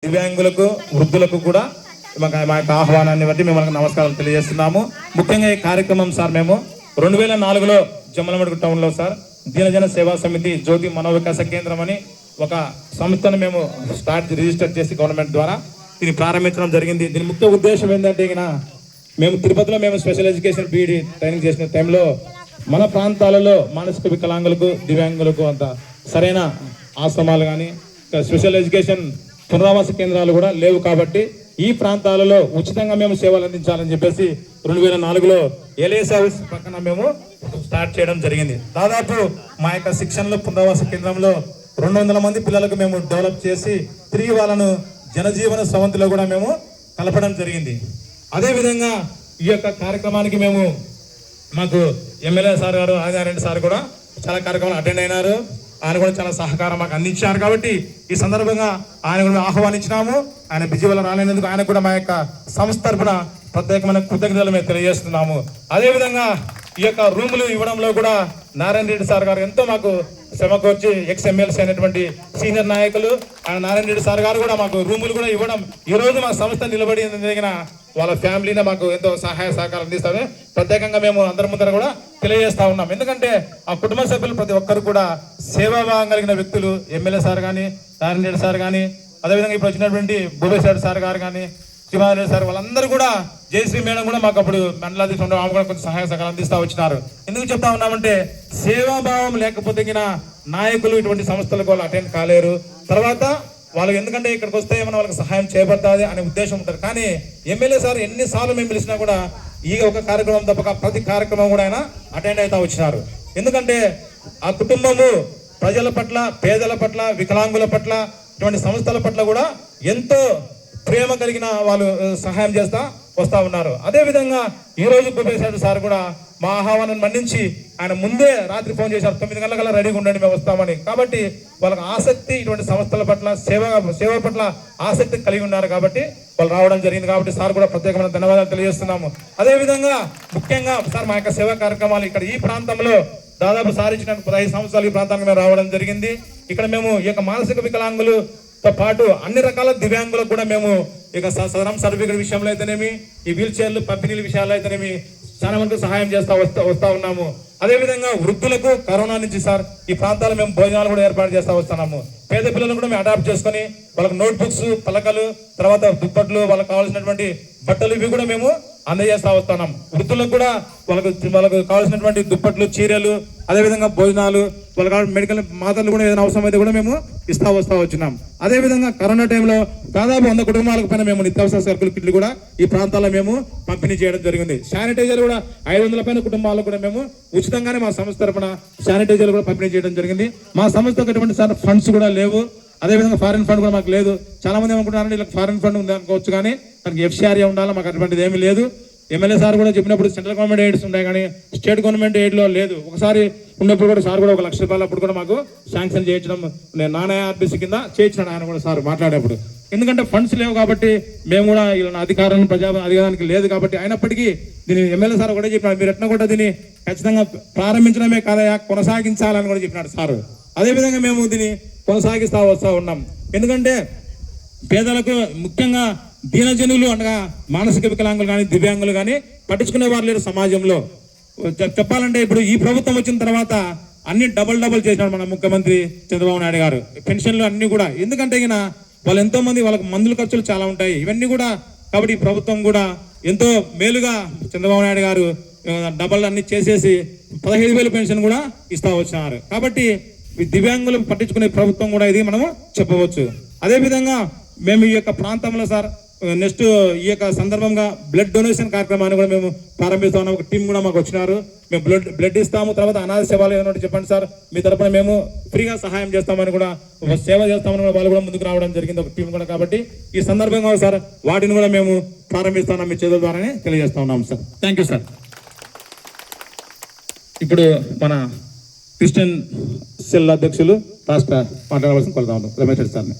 దివ్యాంగులకు వృద్ధులకు కూడా మా యొక్క ఆహ్వానాన్ని బట్టి మిమ్మల్ని నమస్కారాలు తెలియజేస్తున్నాము. ముఖ్యంగా ఈ కార్యక్రమం సార్ మేము 2004లో జమ్మలమడుగు టౌన్లో సార్ దీనజన సేవా సమితి జ్యోతి మనోవికాస కేంద్రం అని ఒక సంస్థను మేము రిజిస్టర్ చేసి గవర్నమెంట్ ద్వారా దీన్ని ప్రారంభించడం జరిగింది. దీని ముఖ్య ఉద్దేశం ఏంటంటే మేము తిరుపతిలో మేము స్పెషల్ ఎడ్యుకేషన్ బీఈడి ట్రైనింగ్ చేసిన టైంలో మన ప్రాంతాలలో మానసిక వికలాంగులకు దివ్యాంగులకు అంత సరైన ఆశ్రమాలు కానీ స్పెషల్ ఎడ్యుకేషన్ పునరావాస కేంద్రాలు కూడా లేవు. కాబట్టి ఈ ప్రాంతాలలో ఉచితంగా మేము సేవలు అందించాలని చెప్పేసి 2004లో ఎల్ఏ సర్వీస్ పక్కన మేము స్టార్ట్ చేయడం జరిగింది. దాదాపు మా యొక్క శిక్షణలో పునరావాస కేంద్రంలో 200 మంది పిల్లలకు మేము డెవలప్ చేసి తిరిగి వాళ్ళను జనజీవన స్రవంతిలో కూడా మేము కలపడం జరిగింది. అదేవిధంగా ఈ యొక్క కార్యక్రమానికి మాకు ఎమ్మెల్యే సార్ గారు ఆదినారాయణ సార్ కూడా చాలా కార్యక్రమాలు అటెండ్ అయినారు. ఆయన కూడా చాలా సహకారం మాకు అందించారు. కాబట్టి ఈ సందర్భంగా ఆయన కూడా ఆహ్వానించినాము. ఆయన బిజీ వల్ల రాలేనందుకు ఆయన కూడా మా యొక్క సంస్థ తరఫున ప్రత్యేకమైన కృతజ్ఞతలు మేము తెలియజేస్తున్నాము. అదేవిధంగా ఈ యొక్క రూములు ఇవ్వడంలో కూడా నారాయణ రెడ్డి సార్ గారు ఎంతో మాకు శ్రమకొచ్చి ఎక్స్ఎమ్మెల్సీ అయినటువంటి సీనియర్ నాయకులు ఆయన నారాయణ రెడ్డి సార్ గారు కూడా మాకు రూములు కూడా ఇవ్వడం ఈ రోజు మా సంస్థ నిలబడి వాళ్ళ ఫ్యామిలీనే మాకు ఎంతో సహాయ సహకారం అందిస్తారు. ప్రత్యేకంగా మేము అందరి ముందర కూడా తెలియజేస్తా ఉన్నాం. ఎందుకంటే ఆ కుటుంబ సభ్యులు ప్రతి ఒక్కరు కూడా సేవాభావం కలిగిన వ్యక్తులు ఎమ్మెల్యే సార్ కానీ నారాయణ రెడ్డి సార్ కానీ అదేవిధంగా ఇప్పుడు వచ్చినటువంటి భూపేశ్వర సార్ గారు కానీ శ్రీమాన్ రెడ్డి సార్ వాళ్ళందరూ కూడా జయశ్రీ మేడం కూడా మాకు అప్పుడు మండలాధీశ ఆమె కూడా కొంచెం సహాయ సహకారం అందిస్తూ వచ్చినారు. ఎందుకు చెప్తా ఉన్నామంటే సేవాభావం లేకపోతే నాయకులు ఇటువంటి సంస్థలకు వాళ్ళు అటెండ్ కాలేరు. తర్వాత వాళ్ళకి ఎందుకంటే ఇక్కడికి వస్తే ఏమైనా వాళ్ళకి సహాయం చేయబడుతుంది అనే ఉద్దేశం ఉంటారు. కానీ ఎమ్మెల్యే సార్ ఎన్నిసార్లు మేము పిలిచినా కూడా ఈ ఒక కార్యక్రమం తప్పక ప్రతి కార్యక్రమం కూడా ఆయన అటెండ్ అవుతా వచ్చినారు. ఎందుకంటే ఆ కుటుంబము ప్రజల పట్ల, పేదల పట్ల, వికలాంగుల పట్ల, ఇటువంటి సంస్థల పట్ల కూడా ఎంతో ప్రేమ కలిగిన వాళ్ళు సహాయం చేస్తా వస్తూ ఉన్నారు. అదేవిధంగా ఈరోజు భూపేశ్వర సార్ కూడా మా ఆహ్వానాన్ని మన్నించి ఆయన ముందే రాత్రి ఫోన్ చేశారు, 9 గంటలకల్లా రెడీగా ఉండండి మేము వస్తామని. కాబట్టి వాళ్ళకి ఆసక్తి ఇటువంటి సంస్థల పట్ల సేవ పట్ల ఆసక్తి కలిగి ఉన్నారు. కాబట్టి వాళ్ళు రావడం జరిగింది. కాబట్టి సార్ కూడా ప్రత్యేకమైన ధన్యవాదాలు తెలియజేస్తున్నాము. అదేవిధంగా ముఖ్యంగా సార్ మా యొక్క సేవా కార్యక్రమాలు ఇక్కడ ఈ ప్రాంతంలో దాదాపు సారించిన 15 సంవత్సరాలు ఈ ప్రాంతానికి మేము రావడం జరిగింది. ఇక్కడ మేము ఈ యొక్క మానసిక వికలాంగులతో పాటు అన్ని రకాల దివ్యాంగులకు కూడా మేము ఇక సదరం సర్టిఫికేట్ విషయంలో అయితేనేమి, ఈ వీల్ చైర్లు పంపిణీల విషయాల్లో అయితేనేమి చాలా మందికి సహాయం చేస్తా వస్తా ఉన్నాము. అదేవిధంగా వృద్ధులకు కరోనా నుంచి సార్ ఈ ప్రాంతాల్లో మేము భోజనాలు కూడా ఏర్పాటు చేస్తా వస్తున్నాము. పేద పిల్లలను కూడా మేము అడాప్ట్ చేసుకొని వాళ్ళకి నోట్బుక్స్, పలకలు, తర్వాత దుప్పట్లు, వాళ్ళకి కావాల్సినటువంటి బట్టలు ఇవి కూడా మేము అందజేస్తా వస్తున్నాం. వృద్ధులకు కూడా వాళ్ళకు కావాల్సినటువంటి దుప్పట్లు, చీరలు, అదేవిధంగా భోజనాలు, వాళ్ళకి మెడికల్ మాత్రలు కూడా ఏదైనా అవసరం అయితే కూడా మేము ఇస్తా వస్తా వచ్చినాం. అదేవిధంగా కరోనా టైంలో దాదాపు 100 కుటుంబాలకు పైన మేము నిత్యావసర సరుకుల కిట్లు కూడా ఈ ప్రాంతాల్లో మేము పంపిణీ చేయడం జరిగింది. శానిటైజర్ కూడా 500 పైన కుటుంబాలకు కూడా మేము ఉచితంగానే మా సంస్థ తరఫున శానిటైజర్ కూడా పంపిణీ చేయడం జరిగింది. మా సంస్థకు ఎటువంటి ఫండ్స్ కూడా లేవు. అదేవిధంగా ఫారిన్ ఫండ్ కూడా మాకు లేదు. చాలా మంది ఏమనుకుంటున్నారంటే ఇలా ఫారిన్ ఫండ్ ఉంది అనుకోవచ్చు, కానీ మనకి ఎఫ్సిఆర్ఏ ఉండాలి. మాకు అటువంటిది ఏమీ లేదు. ఎమ్మెల్యే సార్ కూడా చెప్పినప్పుడు సెంట్రల్ గవర్నమెంట్ ఎయిడ్స్ ఉన్నాయి, కానీ స్టేట్ గవర్నమెంట్ ఎయిడ్లో లేదు. ఒకసారి ఉన్నప్పుడు కూడా సార్ కూడా 1 లక్ష రూపాయలు అప్పుడు కూడా మాకు శాంక్షన్ చేయించడం, నేను నాణ్య కూడా చేయించినాడు ఆయన కూడా సార్ మాట్లాడేప్పుడు. ఎందుకంటే ఫండ్స్ లేవు కాబట్టి మేము కూడా ఇలా అధికారానికి లేదు కాబట్టి. అయినప్పటికీ దీన్ని ఎమ్మెల్యే సార్ కూడా చెప్పినాడు, మీరు ఎట్లా కూడా దీన్ని ఖచ్చితంగా ప్రారంభించడమే కాదయా, కొనసాగించాలని కూడా చెప్పినాడు సార్. అదేవిధంగా మేము దీన్ని కొనసాగిస్తా వస్తూ ఉన్నాం. ఎందుకంటే పేదలకు ముఖ్యంగా దీనజనులు అనగా మానసిక వికలాంగులు కానీ దివ్యాంగులు కానీ పట్టించుకునే వారు లేరు సమాజంలో. చెప్పాలంటే ఇప్పుడు ఈ ప్రభుత్వం వచ్చిన తర్వాత అన్ని డబుల్ చేసినాడు మన ముఖ్యమంత్రి చంద్రబాబు నాయుడు గారు. పెన్షన్లు అన్ని కూడా, ఎందుకంటే వాళ్ళు ఎంతో మంది వాళ్ళకి మందుల ఖర్చులు చాలా ఉంటాయి ఇవన్నీ కూడా. కాబట్టి ఈ ప్రభుత్వం కూడా ఎంతో మేలుగా చంద్రబాబు నాయుడు గారు డబల్ అన్ని చేసేసి 15,000 పెన్షన్ కూడా ఇస్తా వచ్చినారు. కాబట్టి దివ్యాంగులు పట్టించుకునే ప్రభుత్వం కూడా ఇది మనము చెప్పవచ్చు. అదేవిధంగా మేము ఈ యొక్క ప్రాంతంలో సార్ నెక్స్ట్ ఈ యొక్క సందర్భంగా బ్లడ్ డొనేషన్ కార్యక్రమాన్ని కూడా మేము ప్రారంభిస్తా ఉన్నాం. ఒక టీం కూడా మాకు వచ్చినారు. మేము బ్లడ్ ఇస్తాము. తర్వాత అనాథ సేవలు ఏదైనా చెప్పండి సార్, మీ తరపున మేము ఫ్రీగా సహాయం చేస్తామని కూడా, సేవ చేస్తామని కూడా వాళ్ళు కూడా ముందుకు రావడం జరిగింది, ఒక టీం కూడా. కాబట్టి ఈ సందర్భంగా సార్ వాటిని కూడా మేము ప్రారంభిస్తున్నాం మీ చేతుల ద్వారానే తెలియజేస్తా ఉన్నాం సార్. Thank you sir. ఇప్పుడు మన క్రిస్టియన్ సెల్ అధ్యక్షులు రాష్ట్ర మాట్లాడవలసిన కొలుతా ఉన్నాం రమేష్ రెడ్డి సార్ని.